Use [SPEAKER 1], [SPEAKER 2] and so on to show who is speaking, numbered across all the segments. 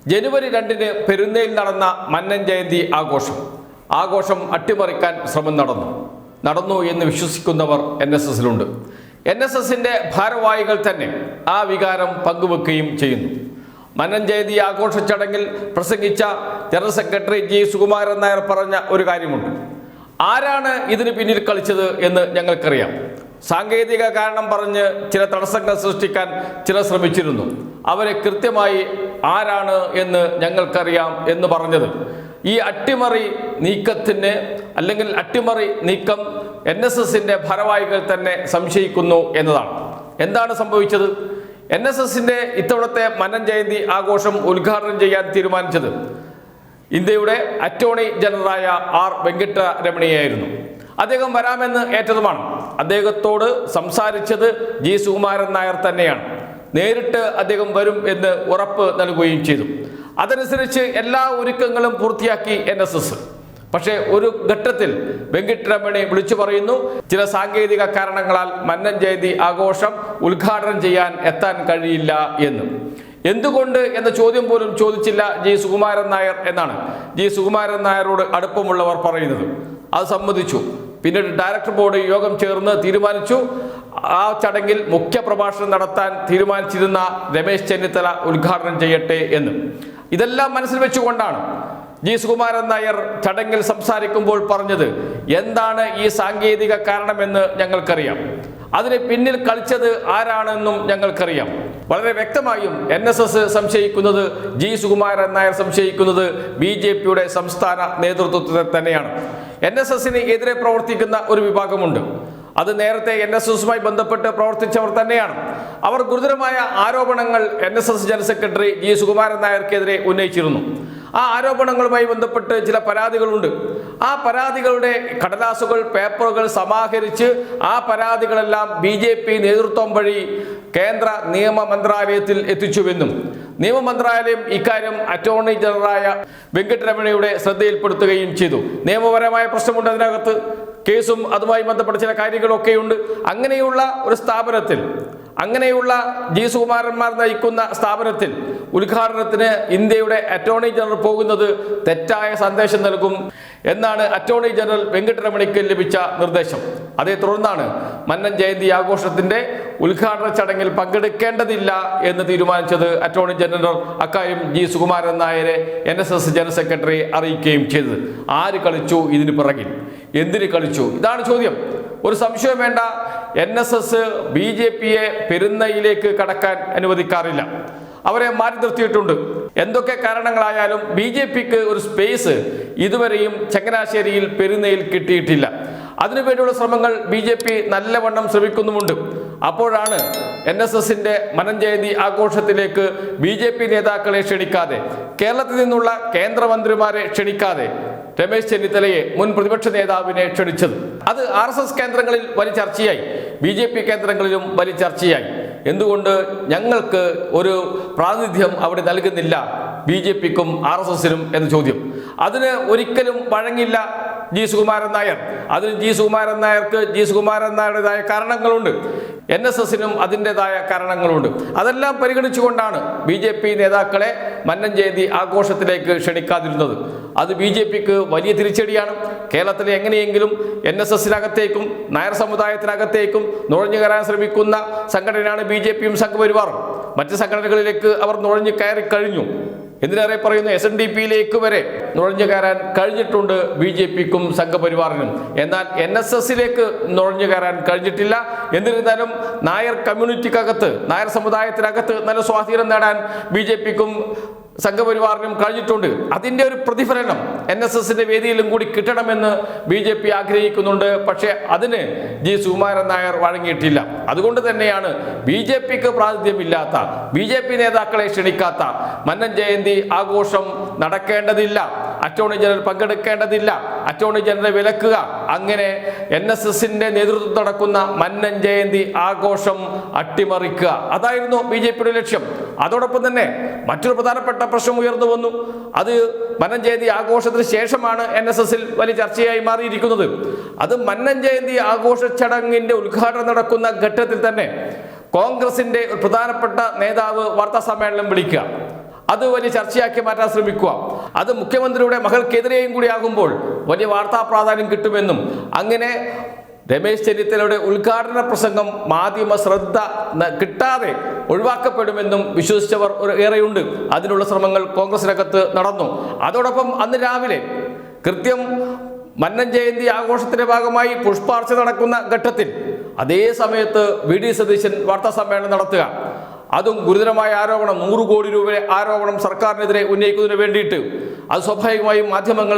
[SPEAKER 1] ജനുവരി 2-ന് പെരുന്നയിൽ നടന്ന മന്നൻ ജയന്തി ആഘോഷം അട്ടിമറിക്കാൻ ശ്രമം നടന്നു എന്ന് വിശ്വസിക്കുന്നവർ NSSലുണ്ട്. NSSന്റെ ഭാരവാഹികൾ തന്നെ ആ വികാരം പങ്കുവെക്കുകയും ചെയ്യുന്നു. മന്നൻ ജയന്തി ആഘോഷ ചടങ്ങിൽ പ്രസംഗിച്ച general secretary G. Sukumaran Nair പറഞ്ഞ ഒരു കാര്യമുണ്ട്. ആരാണ് ഇതിന് പിന്നിൽ കളിച്ചത് എന്ന് ഞങ്ങൾക്കറിയാം. സാങ്കേതിക കാരണം പറഞ്ഞ് ചില തടസ്സങ്ങൾ സൃഷ്ടിക്കാൻ ചിലർ ശ്രമിച്ചിരുന്നു. അവരെ കൃത്യമായി ആരാണ് എന്ന് ഞങ്ങൾക്കറിയാം എന്ന് പറഞ്ഞത് ഈ അട്ടിമറി നീക്കത്തിന് അല്ലെങ്കിൽ അട്ടിമറി നീക്കം NSSന്റെ ഭാരവാഹികൾ തന്നെ സംശയിക്കുന്നു എന്നതാണ്. എന്താണ് സംഭവിച്ചത്? NSSന്റെ ഇത്തവണത്തെ മന്നൻ ജയന്തി ആഘോഷം ഉദ്ഘാടനം ചെയ്യാൻ തീരുമാനിച്ചത് ഇന്ത്യയുടെ അറ്റോർണി ജനറലായ R. വെങ്കിട്ടരമണിയായിരുന്നു. അദ്ദേഹം വരാമെന്ന് ഏറ്റതുമാണ്. അദ്ദേഹത്തോട് സംസാരിച്ചത് G. സുകുമാരൻ നായർ തന്നെയാണ്. നേരിട്ട് അദ്ദേഹം വരും എന്ന് ഉറപ്പ് നൽകുകയും ചെയ്തു. അതനുസരിച്ച് എല്ലാ ഒരുക്കങ്ങളും പൂർത്തിയാക്കി NSS. പക്ഷേ ഒരു ഘട്ടത്തിൽ വെങ്കിട്ടരമണി വിളിച്ചു പറയുന്നു, ചില സാങ്കേതിക കാരണങ്ങളാൽ മന്നൻ ജയന്തി ആഘോഷം ഉദ്ഘാടനം ചെയ്യാൻ എത്താൻ കഴിയില്ല എന്ന്. എന്തുകൊണ്ട് എന്ന ചോദ്യം പോലും ചോദിച്ചില്ല G. സുകുമാരൻ നായർ എന്നാണ് G. സുകുമാരൻ നായരോട് അടുപ്പമുള്ളവർ പറയുന്നത്. അത് സമ്മതിച്ചു. പിന്നീട് ഡയറക്ടർ ബോർഡ് യോഗം ചേർന്ന് തീരുമാനിച്ചു ആ ചടങ്ങിൽ മുഖ്യ പ്രഭാഷണം നടത്താൻ തീരുമാനിച്ചിരുന്ന രമേശ് ചെന്നിത്തല ഉദ്ഘാടനം ചെയ്യട്ടെ എന്ന്. ഇതെല്ലാം മനസ്സിൽ വെച്ചുകൊണ്ടാണ് G. സുകുമാരൻ നായർ ചടങ്ങിൽ സംസാരിക്കുമ്പോൾ പറഞ്ഞത് എന്താണ് ഈ സാങ്കേതിക കാരണമെന്ന് ഞങ്ങൾക്കറിയാം, അതിന് പിന്നിൽ കളിച്ചത് ആരാണെന്നും ഞങ്ങൾക്കറിയാം. വളരെ വ്യക്തമായും NSS സംശയിക്കുന്നത് G. സുകുമാരൻ നായർ സംശയിക്കുന്നത് BJPയുടെ സംസ്ഥാന നേതൃത്വത്തെ തന്നെയാണ്. NSSന് എതിരെ പ്രവർത്തിക്കുന്ന ഒരു വിഭാഗമുണ്ട്. അത് നേരത്തെ NSSുമായി ബന്ധപ്പെട്ട് പ്രവർത്തിച്ചവർ തന്നെയാണ്. അവർ ഗുരുതരമായ ആരോപണങ്ങൾ NSS general secretary G. Sukumaran നായർക്കെതിരെ ഉന്നയിച്ചിരുന്നു. ആ ആരോപണങ്ങളുമായി ബന്ധപ്പെട്ട് ചില പരാതികളുണ്ട്. ആ പരാതികളുടെ കടലാസുകൾ, പേപ്പറുകൾ സമാഹരിച്ച് ആ പരാതികളെല്ലാം BJP നേതൃത്വം വഴി കേന്ദ്ര നിയമ മന്ത്രാലയത്തിൽ എത്തിച്ചുവെന്നും നിയമ മന്ത്രാലയം ഇക്കാര്യം അറ്റോർണി ജനറലായ വെങ്കിട്ടരമണിയുടെ ശ്രദ്ധയിൽപ്പെടുത്തുകയും ചെയ്തു. നിയമപരമായ പ്രശ്നമുണ്ട് അതിനകത്ത്, കേസും അതുമായി ബന്ധപ്പെട്ട ചില കാര്യങ്ങളൊക്കെയുണ്ട്. അങ്ങനെയുള്ള ഒരു സ്ഥാപനത്തിൽ, അങ്ങനെയുള്ള G. സുകുമാരന്മാർ നയിക്കുന്ന സ്ഥാപനത്തിൽ ഉദ്ഘാടനത്തിന് ഇന്ത്യയുടെ അറ്റോർണി ജനറൽ പോകുന്നത് തെറ്റായ സന്ദേശം നൽകും എന്നാണ് അറ്റോർണി ജനറൽ വെങ്കിട്ടരമണിക്ക് ലഭിച്ച നിർദ്ദേശം. അതേ തുടർന്നാണ് മന്നൻ ജയന്തി ആഘോഷത്തിന്റെ ഉദ്ഘാടന ചടങ്ങിൽ പങ്കെടുക്കേണ്ടതില്ല എന്ന് തീരുമാനിച്ചത്. അറ്റോർണി ജനറൽ അക്കാര്യം G. സുകുമാരൻ നായരെ NSS ജനറൽ സെക്രട്ടറി അറിയിക്കുകയും ചെയ്തത്. ആര് കളിച്ചു ഇതിന് പിറകിൽ? എന്തിന് കളിച്ചു? ഇതാണ് ചോദ്യം. ഒരു സംശയം വേണ്ട, NSS BJPയെ പെരുന്നയിലേക്ക് കടക്കാൻ അനുവദിക്കാറില്ല. അവരെ മാറ്റി നിർത്തിയിട്ടുണ്ട്. എന്തൊക്കെ കാരണങ്ങളായാലും BJPക്ക് ഒരു സ്പേസ് ഇതുവരെയും ചങ്ങനാശ്ശേരിയിൽ പെരുന്നയിൽ കിട്ടിയിട്ടില്ല. അതിനുവേണ്ടിയുള്ള ശ്രമങ്ങൾ BJP നല്ലവണ്ണം ശ്രമിക്കുന്നുമുണ്ട്. അപ്പോഴാണ് NSSന്റെ മന്നൻ ജയന്തി ആഘോഷത്തിലേക്ക് BJP നേതാക്കളെ ക്ഷണിക്കാതെ, കേരളത്തിൽ നിന്നുള്ള കേന്ദ്രമന്ത്രിമാരെ ക്ഷണിക്കാതെ രമേശ് ചെന്നിത്തലയെ, മുൻ പ്രതിപക്ഷ നേതാവിനെ ക്ഷണിച്ചത്. അത് RSS കേന്ദ്രങ്ങളിൽ വലിയ ചർച്ചയായി, BJP കേന്ദ്രങ്ങളിലും വലിയ ചർച്ചയായി. എന്തുകൊണ്ട് ഞങ്ങൾക്ക് ഒരു പ്രാതിനിധ്യം അവിടെ നൽകുന്നില്ല BJPക്കും RSSനും എന്ന ചോദ്യം. അതിന് ഒരിക്കലും വഴങ്ങില്ല G. സുകുമാരൻ നായർ. അതിന് G. സുകുമാരൻ നായർക്ക് G. സുകുമാരൻ നായരുടേതായ കാരണങ്ങളുണ്ട്, NSSനും അതിൻ്റെതായ കാരണങ്ങളുണ്ട്. അതെല്ലാം പരിഗണിച്ചുകൊണ്ടാണ് BJP നേതാക്കളെ മന്നൻ ജയന്തി ആഘോഷത്തിലേക്ക് ക്ഷണിക്കാതിരുന്നത്. അത് BJPക്ക് വലിയ തിരിച്ചടിയാണ്. കേരളത്തിലെ എങ്ങനെയെങ്കിലും NSSനകത്തേക്കും നായർ സമുദായത്തിനകത്തേക്കും നുഴഞ്ഞു കയറാൻ ശ്രമിക്കുന്ന സംഘടനയാണ് BJPയും സംഘപരിവാറും. മറ്റ് സംഘടനകളിലേക്ക് അവർ നുഴഞ്ഞു കയറി കഴിഞ്ഞു. എന്തിനേറെ പറയുന്നു, SNDPയിലേക്ക് വരെ നുഴഞ്ഞു കയറാൻ കഴിഞ്ഞിട്ടുണ്ട് BJPക്കും സംഘപരിവാറിനും. എന്നാൽ NSSലേക്ക് നുഴഞ്ഞു കയറാൻ കഴിഞ്ഞിട്ടില്ല. എന്നിരുന്നാലും നായർ കമ്മ്യൂണിറ്റിക്കകത്ത്, നായർ സമുദായത്തിനകത്ത് നല്ല സ്വാധീനം നേടാൻ BJPക്കും സംഘപരിവാറിനും കഴിഞ്ഞിട്ടുണ്ട്. അതിൻ്റെ ഒരു പ്രതിഫലനം NSSന്റെ വേദിയിലും കൂടി കിട്ടണമെന്ന് BJP ആഗ്രഹിക്കുന്നുണ്ട്. പക്ഷേ അതിന് G. സുകുമാരൻ നായർ വഴങ്ങിയിട്ടില്ല. അതുകൊണ്ട് തന്നെയാണ് BJPക്ക് പ്രാതിനിധ്യമില്ലാത്ത, BJP നേതാക്കളെ ക്ഷണിക്കാത്ത മന്നൻ ജയന്തി ആഘോഷം നടക്കേണ്ടതില്ല, അറ്റോർണി ജനറൽ പങ്കെടുക്കേണ്ടതില്ല, അറ്റോർണി ജനറൽ വിലക്കുക, അങ്ങനെ NSSന്റെ നേതൃത്വത്തിൽ നടക്കുന്ന മന്നൻ ജയന്തി ആഘോഷം അട്ടിമറിക്കുക. അതായിരുന്നു BJPയുടെ ലക്ഷ്യം. അതോടൊപ്പം തന്നെ മറ്റൊരു പ്രധാനപ്പെട്ട പ്രശ്നം ഉയർന്നു വന്നു. അത് മന്നൻ ജയന്തി ആഘോഷത്തിന് ശേഷമാണ് NSSൽ വലിയ ചർച്ചയായി മാറിയിരിക്കുന്നത്. അത് മന്നൻ ജയന്തി ആഘോഷ ചടങ്ങിന്റെ ഉദ്ഘാടനം നടക്കുന്ന ഘട്ടത്തിൽ തന്നെ കോൺഗ്രസിന്റെ പ്രധാനപ്പെട്ട നേതാവ് വാർത്താ സമ്മേളനം വിളിക്കുക. അത് വലിയ ചർച്ചയാക്കി മാറ്റാൻ ശ്രമിക്കുക, അത് മുഖ്യമന്ത്രിയുടെ മകൾക്കെതിരെയും കൂടി ആകുമ്പോൾ വലിയ വാർത്താ പ്രാധാന്യം കിട്ടുമെന്നും അങ്ങനെ രമേശ് ചെന്നിത്തലയുടെ ഉദ്ഘാടന പ്രസംഗം മാധ്യമ ശ്രദ്ധ കിട്ടാതെ ഒഴിവാക്കപ്പെടുമെന്നും വിശ്വസിച്ചവർ ഏറെയുണ്ട്. അതിനുള്ള ശ്രമങ്ങൾ കോൺഗ്രസിനകത്ത് നടന്നു. അതോടൊപ്പം അന്ന് രാവിലെ കൃത്യം മന്നൻ ജയന്തി ആഘോഷത്തിന്റെ ഭാഗമായി പുഷ്പാർച്ചന നടക്കുന്ന ഘട്ടത്തിൽ അതേ സമയത്ത് വി.ഡി. സതീശൻ വാർത്താ സമ്മേളനം നടത്തുക, അതും ഗുരുതരമായ ആരോപണം, 100 കോടി രൂപയുടെ ആരോപണം സർക്കാരിനെതിരെ ഉന്നയിക്കുന്നതിന് വേണ്ടിയിട്ട്, അത് സ്വാഭാവികമായും മാധ്യമങ്ങൾ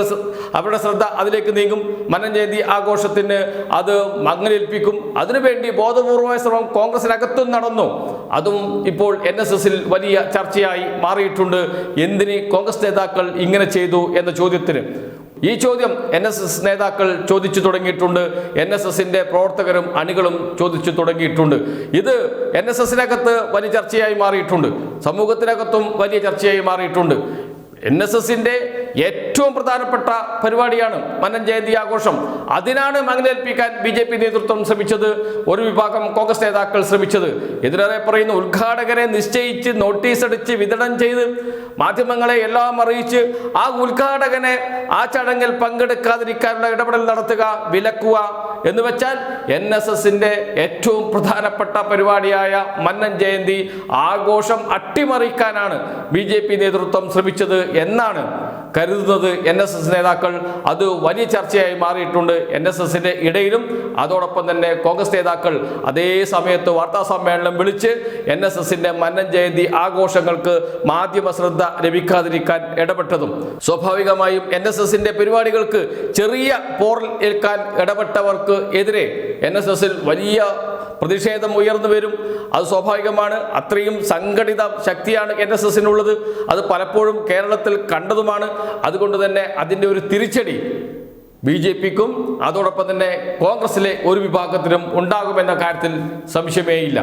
[SPEAKER 1] അവരുടെ ശ്രദ്ധ അതിലേക്ക് നീങ്ങും. മന്നൻ ജയന്തി ആഘോഷത്തിന് അത് മങ്ങലേൽപ്പിക്കും. അതിനുവേണ്ടി ബോധപൂർവമായ ശ്രമം കോൺഗ്രസിനകത്തും നടന്നു. അതും ഇപ്പോൾ NSSൽ വലിയ ചർച്ചയായി മാറിയിട്ടുണ്ട്. എന്തിന് കോൺഗ്രസ് നേതാക്കൾ ഇങ്ങനെ ചെയ്തു എന്ന ചോദ്യത്തിന് ഈ ചോദ്യം NSS നേതാക്കൾ ചോദിച്ചു തുടങ്ങിയിട്ടുണ്ട്. NSSന്റെ പ്രവർത്തകരും അണികളും ചോദിച്ചു തുടങ്ങിയിട്ടുണ്ട്. ഇത് NSSനകത്ത് വലിയ ചർച്ചയായി മാറിയിട്ടുണ്ട്, സമൂഹത്തിനകത്തും വലിയ ചർച്ചയായി മാറിയിട്ടുണ്ട്. NSSന്റെ ഏറ്റവും പ്രധാനപ്പെട്ട പരിപാടിയാണ് മന്നൻ ജയന്തി ആഘോഷം. അതിനാണ് മങ്ങലേൽപ്പിക്കാൻ BJP നേതൃത്വം ശ്രമിച്ചത്, ഒരു വിഭാഗം കോൺഗ്രസ് നേതാക്കൾ ശ്രമിച്ചത്. ഇതിലേറെ പറയുന്ന ഉദ്ഘാടകരെ നിശ്ചയിച്ച് നോട്ടീസ് അടിച്ച് വിതരണം ചെയ്ത് മാധ്യമങ്ങളെ എല്ലാം അറിയിച്ച് ആ ഉദ്ഘാടകനെ ആ ചടങ്ങിൽ പങ്കെടുക്കാതിരിക്കാനുള്ള ഇടപെടൽ നടത്തുക, വിലക്കുക എന്ന് വെച്ചാൽ NSSന്റെ ഏറ്റവും പ്രധാനപ്പെട്ട പരിപാടിയായ മന്നൻ ജയന്തി ആഘോഷം അട്ടിമറിക്കാനാണ് BJP നേതൃത്വം ശ്രമിച്ചത് എന്നാണ് കരുതുന്നത് NSS നേതാക്കൾ. അത് വലിയ ചർച്ചയായി മാറിയിട്ടുണ്ട് NSSന്റെ ഇടയിലും. അതോടൊപ്പം തന്നെ കോൺഗ്രസ് നേതാക്കൾ അതേ സമയത്ത് വാർത്താ സമ്മേളനം വിളിച്ച് NSSന്റെ മന്നൻ ജയന്തി ആഘോഷങ്ങൾക്ക് മാധ്യമ ശ്രദ്ധ ലഭിക്കാതിരിക്കാൻ ഇടപെട്ടതും സ്വാഭാവികമായും NSSന്റെ പരിപാടികൾക്ക് ചെറിയ പോറൽ ഏൽക്കാൻ ഇടപെട്ടവർക്ക് എതിരെ NSSൽ വലിയ പ്രതിഷേധം ഉയർന്നു വരും. അത് സ്വാഭാവികമാണ്. അത്രയും സംഘടിത ശക്തിയാണ് NSSനുള്ളത്. അത് പലപ്പോഴും കേരളത്തിൽ കണ്ടതുമാണ്. അതുകൊണ്ട് തന്നെ അതിൻ്റെ ഒരു തിരിച്ചടി BJPക്കും അതോടൊപ്പം തന്നെ കോൺഗ്രസിലെ ഒരു വിഭാഗത്തിനും ഉണ്ടാകുമെന്ന കാര്യത്തിൽ സംശയമേയില്ല.